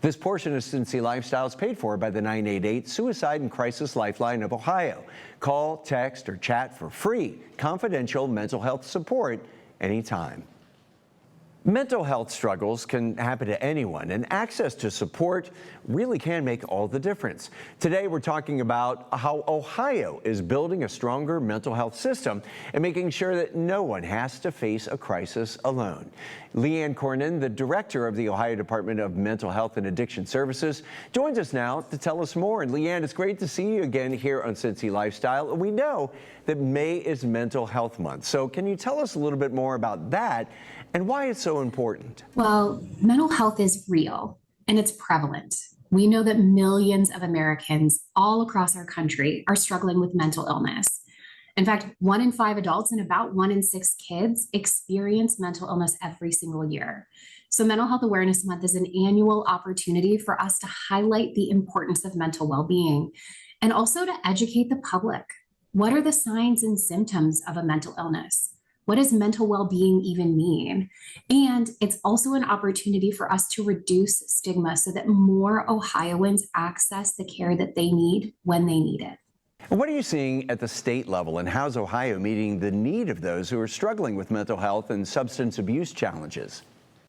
This portion of Cincy Lifestyle is paid for by the 988 Suicide and Crisis Lifeline of Ohio. Call, text, or chat for free, confidential mental health support anytime. Mental health struggles can happen to anyone, and access to support really can make all the difference. Today, we're talking about how Ohio is building a stronger mental health system and making sure that no one has to face a crisis alone. LeeAnne Cornyn, the director of the Ohio Department of Mental Health and Addiction Services, joins us now to tell us more. And LeeAnne, it's great to see you again here on Cincy Lifestyle. We know that May is Mental Health Month. So can you tell us a little bit more about that and why it's so important? Well, mental health is real and it's prevalent. We know that millions of Americans all across our country are struggling with mental illness. In fact, 1 in 5 adults and about 1 in 6 kids experience mental illness every single year. So Mental Health Awareness Month is an annual opportunity for us to highlight the importance of mental well-being and also to educate the public. What are the signs and symptoms of a mental illness? What does mental well-being even mean? And it's also an opportunity for us to reduce stigma so that more Ohioans access the care that they need when they need it. What are you seeing at the state level, and how's Ohio meeting the need of those who are struggling with mental health and substance abuse challenges?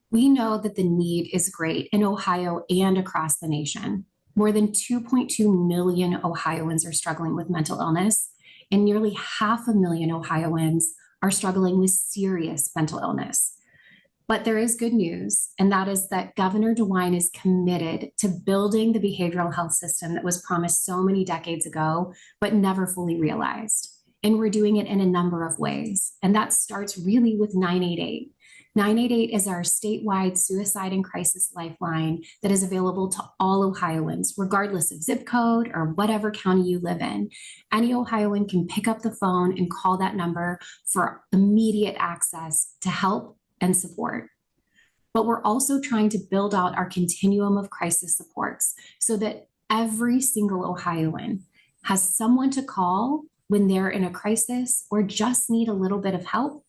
We know that the need is great in Ohio and across the nation. More than 2.2 million Ohioans are struggling with mental illness, and nearly 500,000 Ohioans are struggling with serious mental illness. But there is good news, and that is that Governor DeWine is committed to building the behavioral health system that was promised so many decades ago, but never fully realized. And we're doing it in a number of ways. And that starts really with 988. 988 is our statewide suicide and crisis lifeline that is available to all Ohioans, regardless of zip code or whatever county you live in. Any Ohioan can pick up the phone and call that number for immediate access to help and support. But we're also trying to build out our continuum of crisis supports so that every single Ohioan has someone to call when they're in a crisis or just need a little bit of help,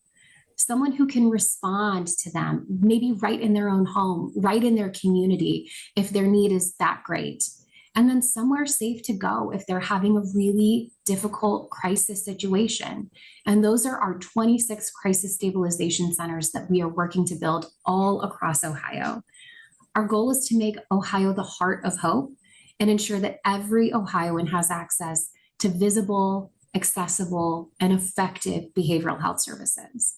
someone who can respond to them, maybe right in their own home, right in their community, if their need is that great. And then somewhere safe to go if they're having a really difficult crisis situation. And those are our 26 crisis stabilization centers that we are working to build all across Ohio. Our goal is to make Ohio the heart of hope and ensure that every Ohioan has access to visible, accessible, and effective behavioral health services.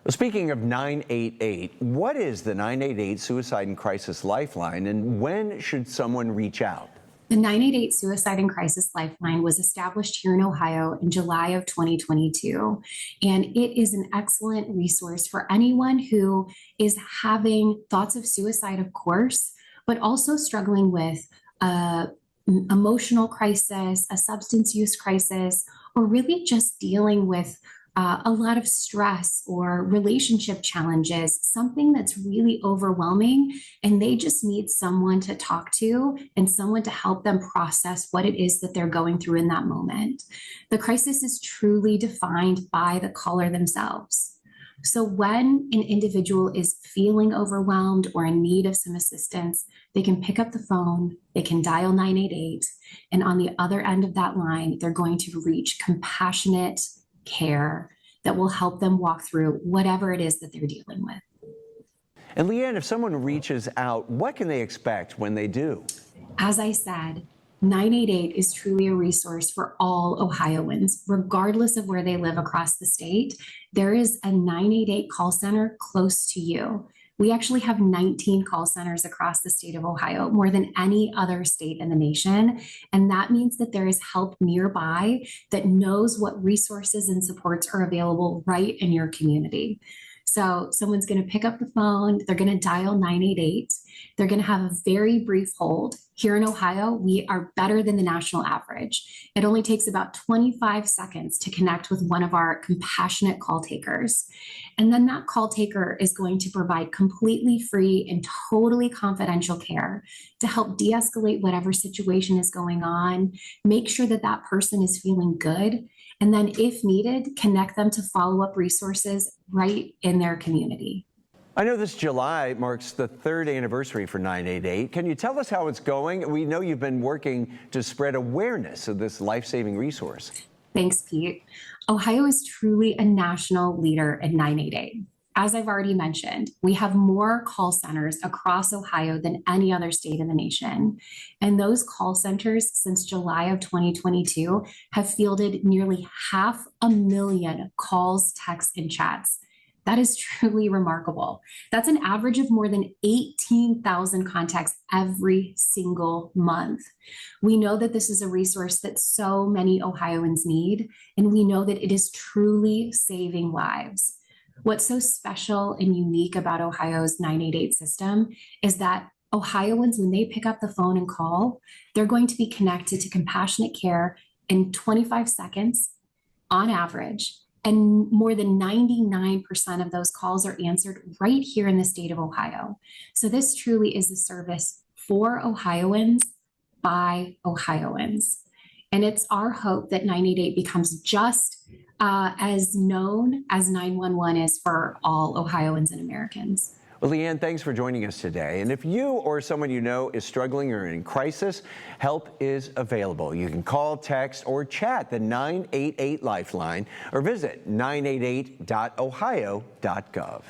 Speaking of 988, what is the 988 Suicide and Crisis Lifeline, and when should someone reach out? The 988 Suicide and Crisis Lifeline was established here in Ohio in July of 2022, and it is an excellent resource for anyone who is having thoughts of suicide, of course, but also struggling with emotional crisis, a substance use crisis, or really just dealing with a lot of stress or relationship challenges, something that's really overwhelming, and they just need someone to talk to and someone to help them process what it is that they're going through in that moment. The crisis is truly defined by the caller themselves. So when an individual is feeling overwhelmed or in need of some assistance, they can pick up the phone, they can dial 988, and on the other end of that line, they're going to reach compassionate care that will help them walk through whatever it is that they're dealing with. And LeeAnne, if someone reaches out, what can they expect when they do? As I said, 988 is truly a resource for all Ohioans, regardless of where they live across the state. There is a 988 call center close to you. We actually have 19 call centers across the state of Ohio, more than any other state in the nation. And that means that there is help nearby that knows what resources and supports are available right in your community. So someone's going to pick up the phone, they're going to dial 988, they're going to have a very brief hold. Here in Ohio, we are better than the national average. It only takes about 25 seconds to connect with one of our compassionate call takers. And then that call taker is going to provide completely free and totally confidential care to help de-escalate whatever situation is going on, make sure that that person is feeling good, and then if needed, connect them to follow-up resources right in their community. I know this July marks the 3rd anniversary for 988. Can you tell us how it's going? We know you've been working to spread awareness of this life-saving resource. Thanks, Pete. Ohio is truly a national leader in 988. As I've already mentioned, we have more call centers across Ohio than any other state in the nation. And those call centers since July of 2022 have fielded nearly 500,000 calls, texts, and chats. That is truly remarkable. That's an average of more than 18,000 contacts every single month. We know that this is a resource that so many Ohioans need, and we know that it is truly saving lives. What's so special and unique about Ohio's 988 system is that Ohioans, when they pick up the phone and call, they're going to be connected to compassionate care in 25 seconds on average. And more than 99% of those calls are answered right here in the state of Ohio. So this truly is a service for Ohioans by Ohioans. And it's our hope that 988 becomes just as known as 911 is for all Ohioans and Americans. Well, LeeAnne, thanks for joining us today. And if you or someone you know is struggling or in crisis, help is available. You can call, text, or chat the 988 Lifeline or visit 988.ohio.gov.